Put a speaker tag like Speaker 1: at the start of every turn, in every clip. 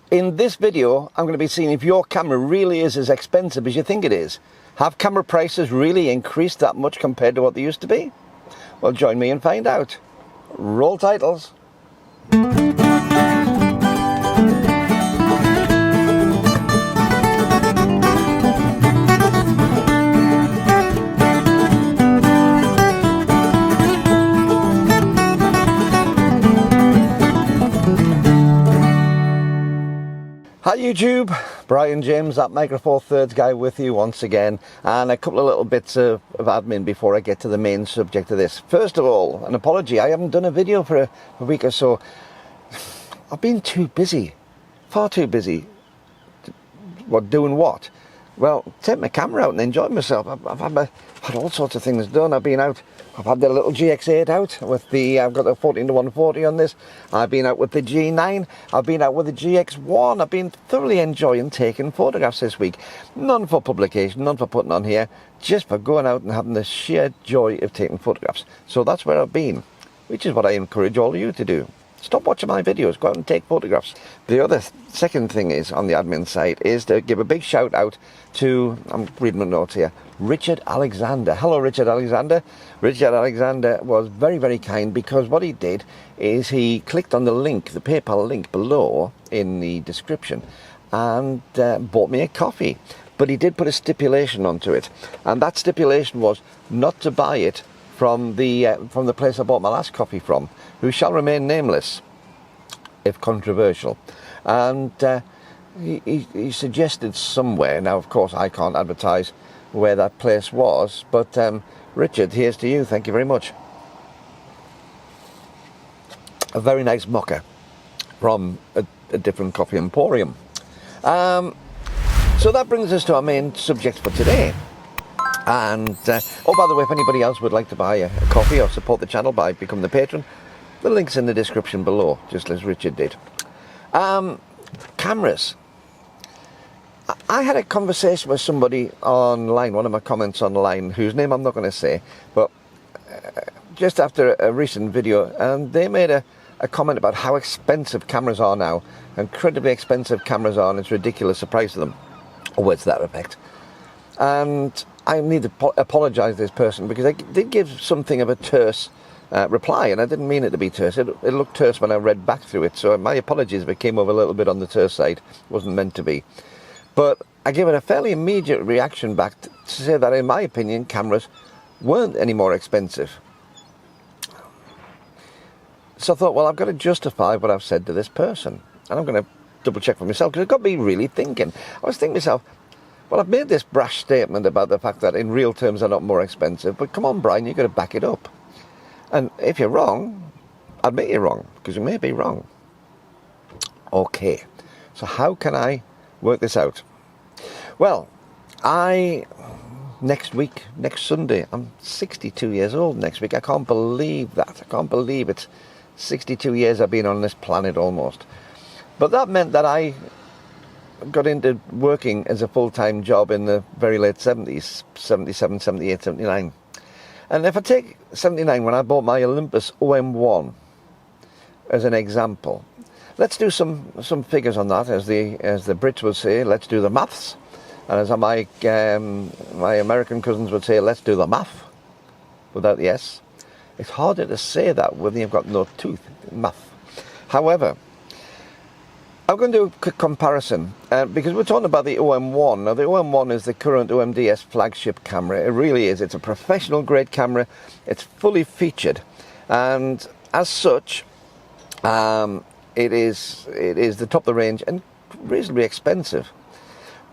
Speaker 1: In this video, I'm going to be seeing if your camera really is as expensive as you think it is. Have camera prices really increased that much compared to what they used to be? Well, join me and find out. Roll titles. Hi YouTube, Brian James, that Micro Four Thirds guy with you once again, and a couple of little bits of admin before I get to the main subject of this. First of all, an apology, I haven't done a video for a week or so. I've been too busy, far too busy. Doing what? Well, take my camera out and enjoy myself. I've had all sorts of things done. I've been out. I've had the little GX8 out with the, I've got the 14-140 on this. I've been out with the G9. I've been out with the GX1. I've been thoroughly enjoying taking photographs this week. None for publication, none for putting on here, just for going out and having the sheer joy of taking photographs. So that's where I've been, which is what I encourage all of you to do. Stop watching my videos, go out and take photographs. The other second thing is, on the admin side, is to give a big shout out to, I'm reading my notes here, Richard Alexander. Hello Richard Alexander. Richard Alexander was very, very kind, because what he did is he clicked on the link, the PayPal link below in the description, and bought me a coffee. But he did put a stipulation onto it, and that stipulation was not to buy it from the place I bought my last coffee from, who shall remain nameless, if controversial. And he suggested somewhere, now of course I can't advertise where that place was, but Richard, here's to you, thank you very much. A very nice mocha from a different coffee emporium. So that brings us to our main subject for today. And, oh, by the way, if anybody else would like to buy a coffee or support the channel by becoming the patron, the link's in the description below, just as Richard did. Cameras. I had a conversation with somebody online, one of my comments online, whose name I'm not going to say, but just after a recent video, and they made a comment about how expensive cameras are now. Incredibly expensive cameras are, and it's ridiculous the price of them, or words to that effect. And I need to apologise to this person, because I did give something of a terse reply, and I didn't mean it to be terse. It looked terse when I read back through it, so my apologies if it came over a little bit on the terse side. It wasn't meant to be. But I gave it a fairly immediate reaction back to say that, in my opinion, cameras weren't any more expensive. So I thought, well, I've got to justify what I've said to this person, and I'm going to double check for myself, because it got me really thinking. I was thinking to myself, well, I've made this brash statement about the fact that in real terms they're not more expensive, but come on, Brian, you've got to back it up. And if you're wrong, admit you're wrong, because you may be wrong. Okay, so how can I work this out? Well, next Sunday, I'm 62 years old next week. I can't believe that. I can't believe it's 62 years I've been on this planet almost. But that meant that I got into working as a full-time job in the very late 70s, 77, 78, 79. And if I take 79, when I bought my Olympus OM1 as an example, let's do some figures on that, as the Brits would say, let's do the maths. And as my American cousins would say, let's do the math, without the S. It's harder to say that when you've got no tooth, math. However, I'm going to do a quick comparison, because we're talking about the OM1. Now, the OM1 is the current OMDS flagship camera. It really is. It's a professional grade camera. It's fully featured, and as such, it is the top of the range and reasonably expensive.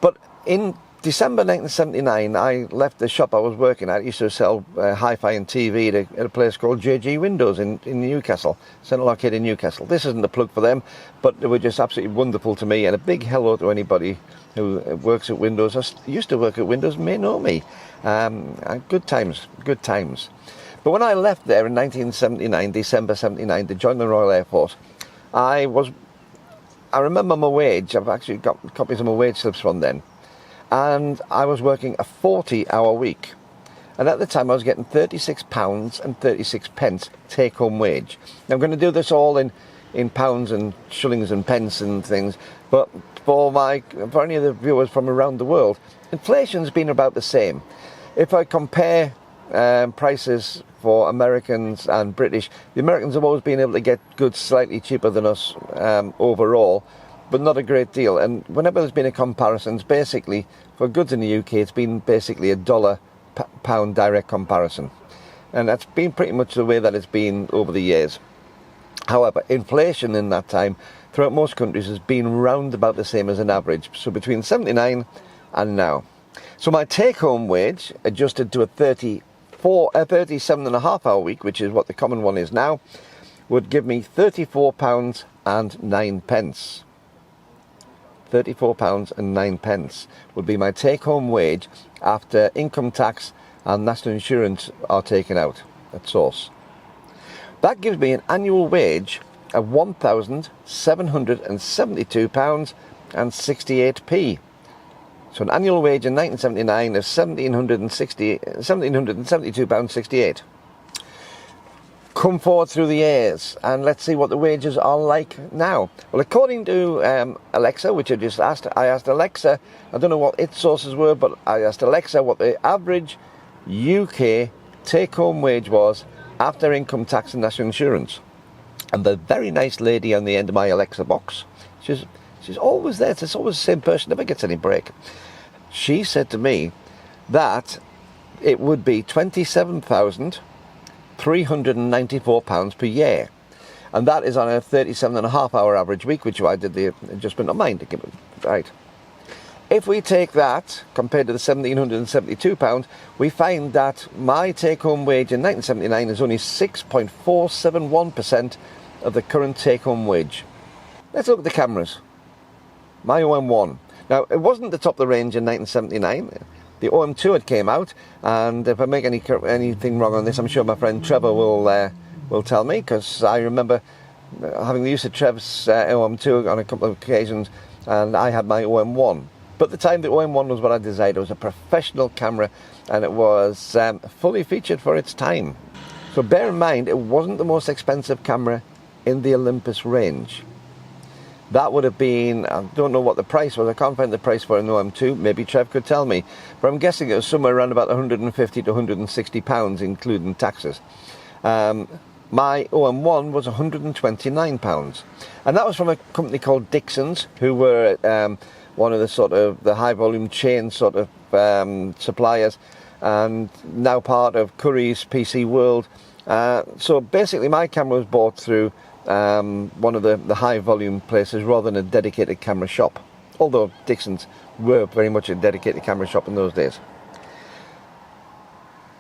Speaker 1: But in December 1979, I left the shop I was working at. I used to sell hi-fi and TV at a place called JG Windows in Newcastle, Central Arcade in Newcastle. This isn't a plug for them, but they were just absolutely wonderful to me, and a big hello to anybody who works at Windows, or used to work at Windows, may know me. Good times, good times. But when I left there in 1979, December 79, to join the Royal Air Force, I remember my wage. I've actually got copies of my wage slips from then. And I was working a 40-hour week. And at the time I was getting £36 and 36 pence take-home wage. Now I'm going to do this all in in pounds and shillings and pence and things, but for any of the viewers from around the world, inflation's been about the same. If I compare prices for Americans and British, the Americans have always been able to get goods slightly cheaper than us overall, but not a great deal. And whenever there's been a comparison, basically for goods in the UK, it's been basically a dollar-pound direct comparison, and that's been pretty much the way that it's been over the years. However, inflation in that time throughout most countries has been round about the same as an average, so between 79 and now. So my take-home wage, adjusted to a 37.5-hour week, which is what the common one is now, would give me £34.09. £34.09 would be my take-home wage after income tax and national insurance are taken out at source. That gives me an annual wage of £1,772.68. So an annual wage in 1979 of £1,772.68. Come forward through the years and let's see what the wages are like now. Well, according to Alexa, which I asked Alexa, I don't know what its sources were, but I asked Alexa what the average UK take-home wage was after income tax and national insurance. And the very nice lady on the end of my Alexa box, she's always there, it's always the same person, never gets any break. She said to me that it would be £27,394 per year. And that is on a 37.5-hour average week, which I did the adjustment on mine to give it right. If we take that, compared to the £1,772, we find that my take-home wage in 1979 is only 6.471% of the current take-home wage. Let's look at the cameras. My OM1. Now, it wasn't the top of the range in 1979. The OM2 had came out, and if I make anything wrong on this, I'm sure my friend Trevor will tell me, because I remember having the use of Trev's OM2 on a couple of occasions, and I had my OM1. But at the time, the OM1 was what I desired. It was a professional camera, and it was fully featured for its time. So bear in mind, it wasn't the most expensive camera in the Olympus range. That would have been, I don't know what the price was, I can't find the price for an OM2, maybe Trev could tell me, but I'm guessing it was somewhere around about £150 to £160, including taxes. My OM1 was £129, and that was from a company called Dixon's, who were one of the sort of the high volume chain sort of suppliers, and now part of Curry's PC World. So basically my camera was bought through one of the high volume places rather than a dedicated camera shop, although Dixon's were very much a dedicated camera shop in those days.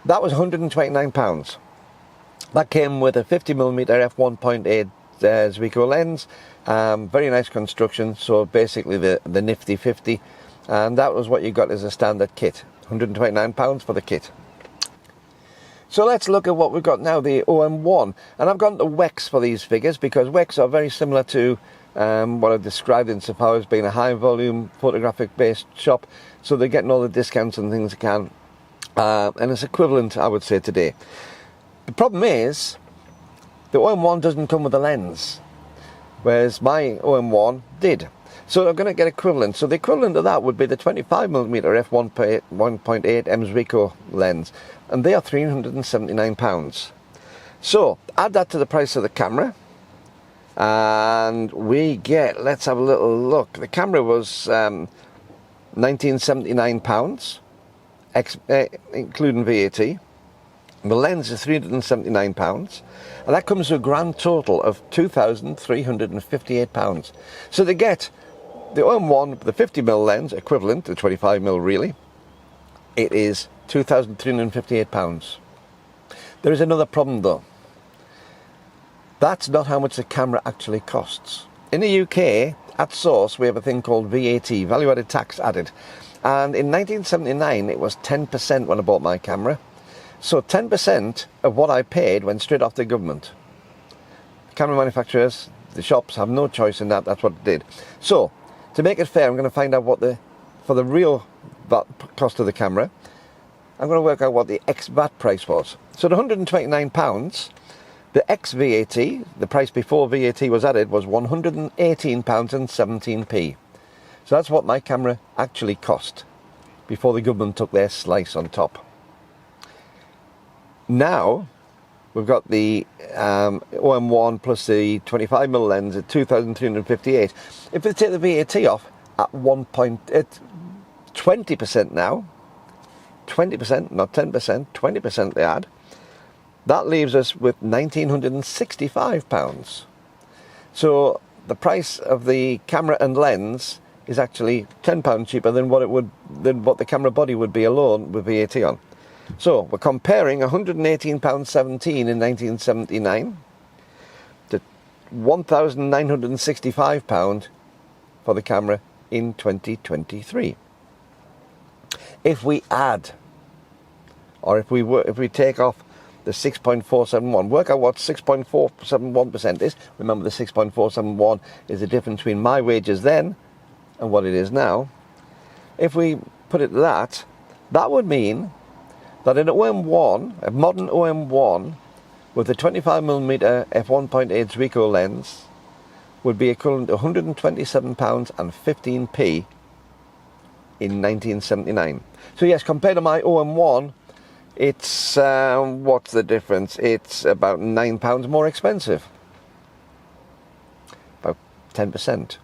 Speaker 1: That was £129. That came with a 50mm f1.8 Zwico lens, very nice construction, so basically the nifty 50, and that was what you got as a standard kit. £129 for the kit. So let's look at what we've got now, the OM1. And I've gone to Wex for these figures because Wex are very similar to what I've described insofar as being a high volume photographic based shop. So they're getting all the discounts and things they can. And it's equivalent, I would say, today. The problem is, the OM1 doesn't come with a lens, whereas my OM1 did. So I'm going to get equivalent. So the equivalent of that would be the 25mm f1.8 Zwico lens, and they are £379. So add that to the price of the camera, and we get, let's have a little look. The camera was £1,979, including VAT. The lens is £379, and that comes to a grand total of £2,358. So they get the OM1, the 50mm lens, equivalent to 25mm really, it is £2,358. There is another problem though. That's not how much the camera actually costs. In the UK, at source, we have a thing called VAT, value added tax added. And in 1979, it was 10% when I bought my camera. So 10% of what I paid went straight off the government. The camera manufacturers, the shops have no choice in that, that's what it did. So, to make it fair, I'm going to find out what for the real cost of the camera, I'm going to work out what the ex-VAT price was. So the £129 The ex-VAT, the price before VAT was added, was £118.17. So that's what my camera actually cost before the government took their slice on top. Now we've got the OM1 plus the 25mm lens at 2,358. If they take the VAT off at 20% now, 20%, not 10%, 20% they add, that leaves us with £1,965. So the price of the camera and lens is actually £10 cheaper than what the camera body would be alone with VAT on. So we're comparing £118.17 in 1979 to £1,965 for the camera in 2023. If we add, or if we take off the 6.471, work out what 6.471% is. Remember, the 6.471 is the difference between my wages then and what it is now. If we put it that would mean that an OM1, a modern OM1 with a 25mm f1.8 Ricoh lens would be equivalent to £127.15 in 1979. So yes, compared to my OM1, it's, what's the difference? It's about £9 more expensive. About 10%.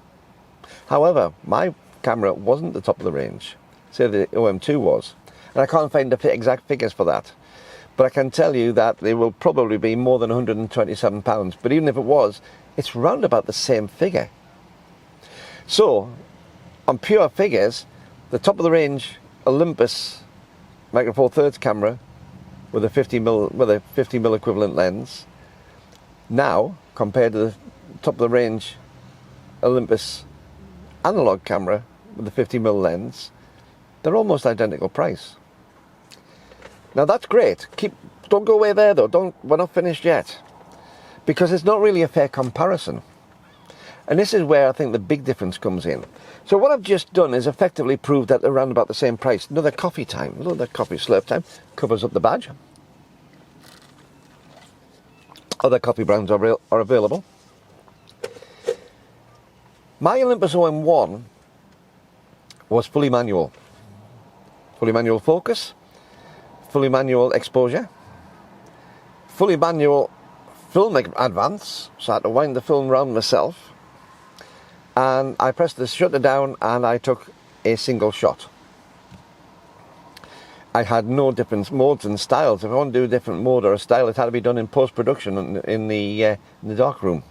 Speaker 1: However, my camera wasn't the top of the range. Say the OM2 was. And I can't find the exact figures for that. But I can tell you that they will probably be more than £127. But even if it was, it's round about the same figure. So, on pure figures, the top of the range Olympus Micro Four Thirds camera with a 50mm equivalent lens, now compared to the top of the range Olympus analog camera with a 50mm lens, they're almost identical price. Now that's great. Don't go away there though. We're not finished yet, because it's not really a fair comparison. And this is where I think the big difference comes in. So what I've just done is effectively proved that they're around about the same price. Another coffee time, another coffee slurp time, covers up the badge. Other coffee brands are available. My Olympus OM1 was fully manual. Fully manual focus, fully manual exposure, fully manual film advance, so I had to wind the film round myself. And I pressed the shutter down and I took a single shot. I had no different modes and styles. If I want to do a different mode or a style, it had to be done in post-production in the darkroom.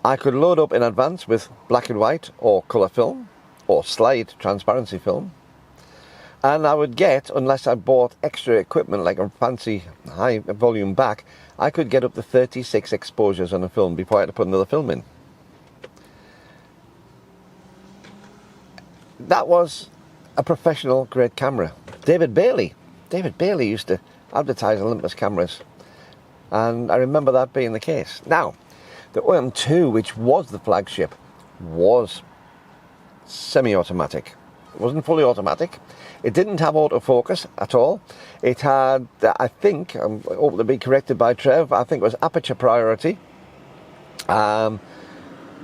Speaker 1: I could load up in advance with black and white or colour film or slide transparency film. And I would get, unless I bought extra equipment like a fancy high volume back, I could get up to 36 exposures on a film before I had to put another film in. That was a professional grade camera. David Bailey used to advertise Olympus cameras, and I remember that being the case. Now, the OM2, which was the flagship, was semi-automatic. It wasn't fully automatic. It didn't have autofocus at all. It had, I think, I'm hoping to be corrected by Trev, I think it was aperture priority.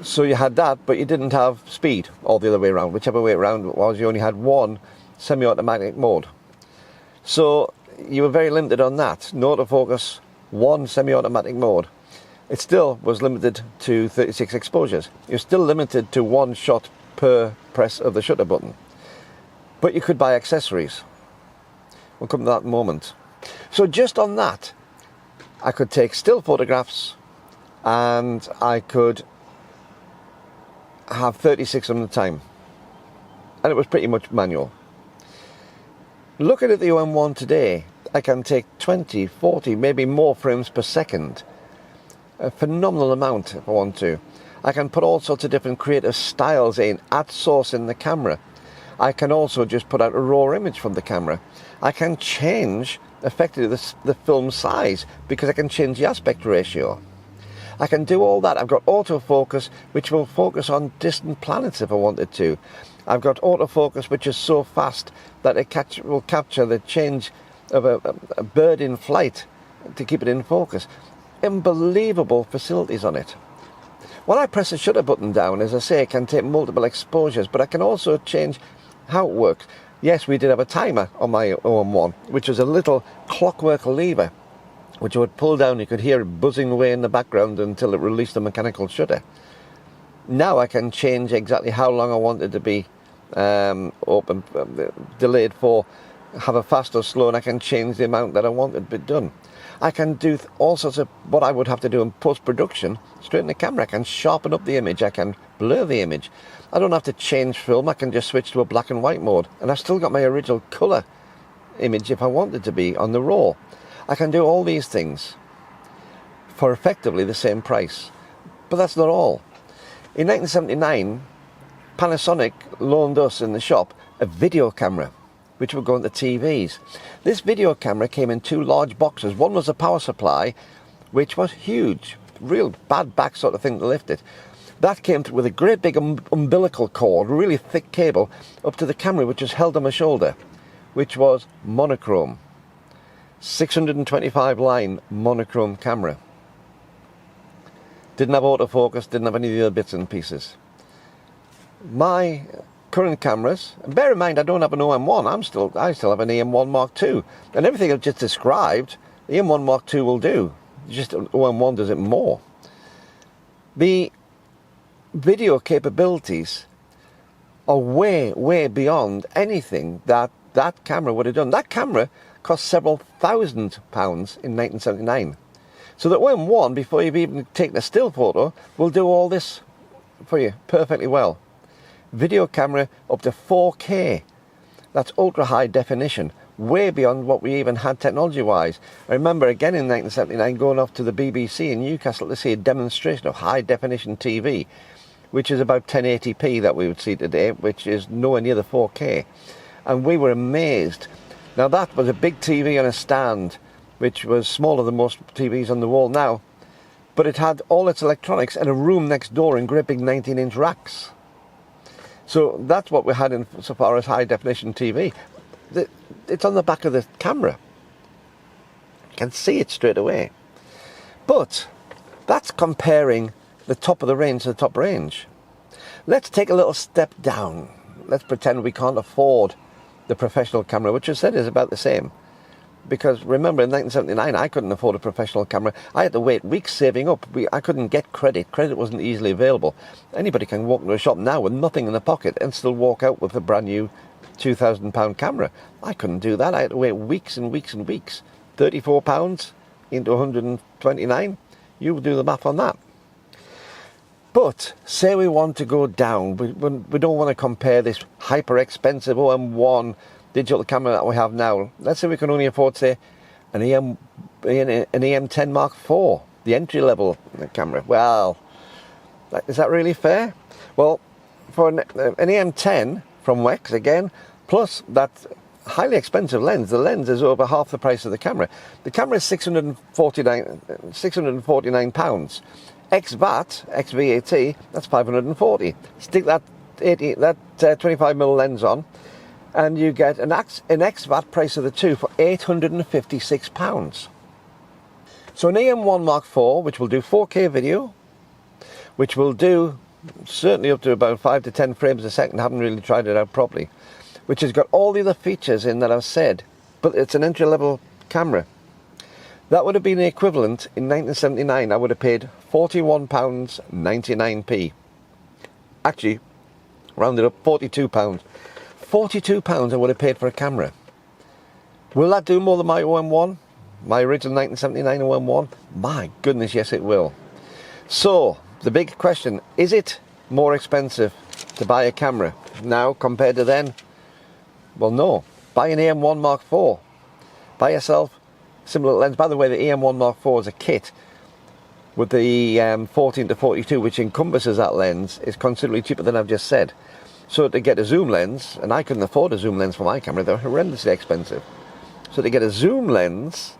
Speaker 1: So you had that, but you didn't have speed, or the other way around. Whichever way around it was, you only had one semi-automatic mode. So you were very limited on that. No autofocus, one semi-automatic mode. It still was limited to 36 exposures. You're still limited to one shot per press of the shutter button. But you could buy accessories. We'll come to that in a moment. So just on that, I could take still photographs, and I could have 36 of them at a time, and it was pretty much manual. Looking at the OM1 today, I can take 20, 40, maybe more frames per second, a phenomenal amount if I want to. I can put all sorts of different creative styles in, add source in the camera. I can also just put out a raw image from the camera. I can change effectively the film size, because I can change the aspect ratio. I can do all that. I've got autofocus, which will focus on distant planets if I wanted to. I've got autofocus, which is so fast that it will capture the change of a bird in flight to keep it in focus. unbelievable facilities on it. When I press the shutter button down, as I say, I can take multiple exposures, but I can also change how it works. Yes, we did have a timer on my OM1, which was a little clockwork lever, which I would pull down. You could hear it buzzing away in the background until it released the mechanical shutter. Now I can change exactly how long I want it to be open, delayed for, have a fast or slow, and I can change the amount that I want it to be done. I can do all sorts of what I would have to do in post-production straight in the camera. I can sharpen up the image, I can blur the image. I don't have to change film, I can just switch to a black and white mode, and I've still got my original colour image if I wanted to be on the RAW. I can do all these things for effectively the same price. But that's not all. In 1979, Panasonic loaned us in the shop a video camera, which would go into TVs. This video camera came in two large boxes. One was a power supply, which was huge, real bad back sort of thing to lift it. That came with a great big umbilical cord, really thick cable, up to the camera, which was held on my shoulder, which was monochrome. 625 line monochrome camera. Didn't have autofocus, didn't have any of the other bits and pieces. My current cameras, and bear in mind I don't have an OM1, I still have an EM1 Mark II, and everything I've just described, the EM1 Mark II will do. Just OM1 does it more. The video capabilities are way, way beyond anything that camera would have done. That camera cost several £1,000s in 1979. So the OM1, before you've even taken a still photo, will do all this for you perfectly well. Video camera up to 4K. That's ultra high definition, way beyond what we even had technology-wise. I remember again in 1979 going off to the BBC in Newcastle to see a demonstration of high definition TV, which is about 1080p that we would see today, which is nowhere near the 4K. And we were amazed. Now that was a big TV on a stand, which was smaller than most TVs on the wall now, but it had all its electronics and a room next door in great big 19-inch racks. So that's what we had in so far as high definition TV. It's on the back of the camera. You can see it straight away. But that's comparing the top of the range to the top range. Let's take a little step down. Let's pretend we can't afford the professional camera, which I said is about the same. Because remember, in 1979, I couldn't afford a professional camera. I had to wait weeks saving up. I couldn't get credit. Credit wasn't easily available. Anybody can walk into a shop now with nothing in the pocket and still walk out with a brand new £2,000 camera. I couldn't do that. I had to wait weeks and weeks and weeks. £34 into 129. You do the math on that. But say we want to go down. We don't want to compare this hyper expensive OM1 digital camera that we have now. Let's say we can only afford, say, an EM10 Mark IV, the entry-level camera. Well, is that really fair? Well, for an EM10 from Wex, again, plus that highly expensive lens, the lens is over half the price of the camera. The camera is £649. Ex-VAT, ex-VAT, that's 540. Stick that 25mm lens on, and you get an ex-VAT price of the two for £856. So an EM1 Mark IV, which will do 4K video, which will do certainly up to about 5 to 10 frames a second, I haven't really tried it out properly, which has got all the other features in that I've said, but it's an entry-level camera. That would have been the equivalent in 1979. I would have paid £41.99p. Actually, rounded up, £42. £42 I would have paid for a camera. Will that do more than my OM1? My original 1979 OM1? My goodness, yes it will. So, the big question, is it more expensive to buy a camera now compared to then? Well, no. Buy an EM1 Mark IV. Buy yourself similar lens. By the way, the EM1 Mark IV is a kit with the 14 to 42, which encompasses that lens, is considerably cheaper than I've just said. So to get a zoom lens, and I couldn't afford a zoom lens for my camera, they're horrendously expensive. So to get a zoom lens,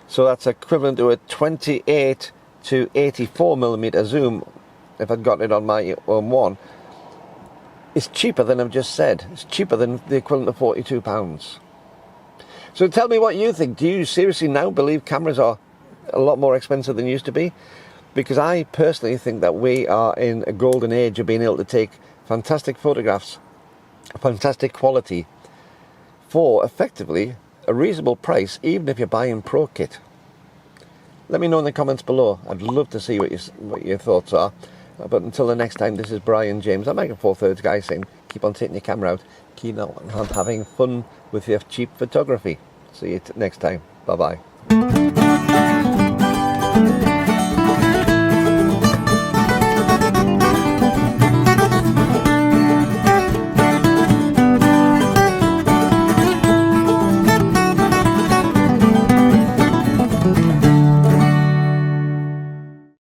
Speaker 1: so that's equivalent to a 28 to 84mm zoom, if I'd gotten it on my OM1, it's cheaper than I've just said. It's cheaper than the equivalent of £42. So tell me what you think. Do you seriously now believe cameras are a lot more expensive than it used to be, because I personally think that we are in a golden age of being able to take fantastic photographs, fantastic quality, for effectively a reasonable price, even if you're buying Pro Kit. Let me know in the comments below. I'd love to see what your thoughts are. But until the next time, this is Brian James. I'm Mega 4/3 guy saying, keep on taking your camera out, keep on having fun with your cheap photography. See you next time. Bye bye.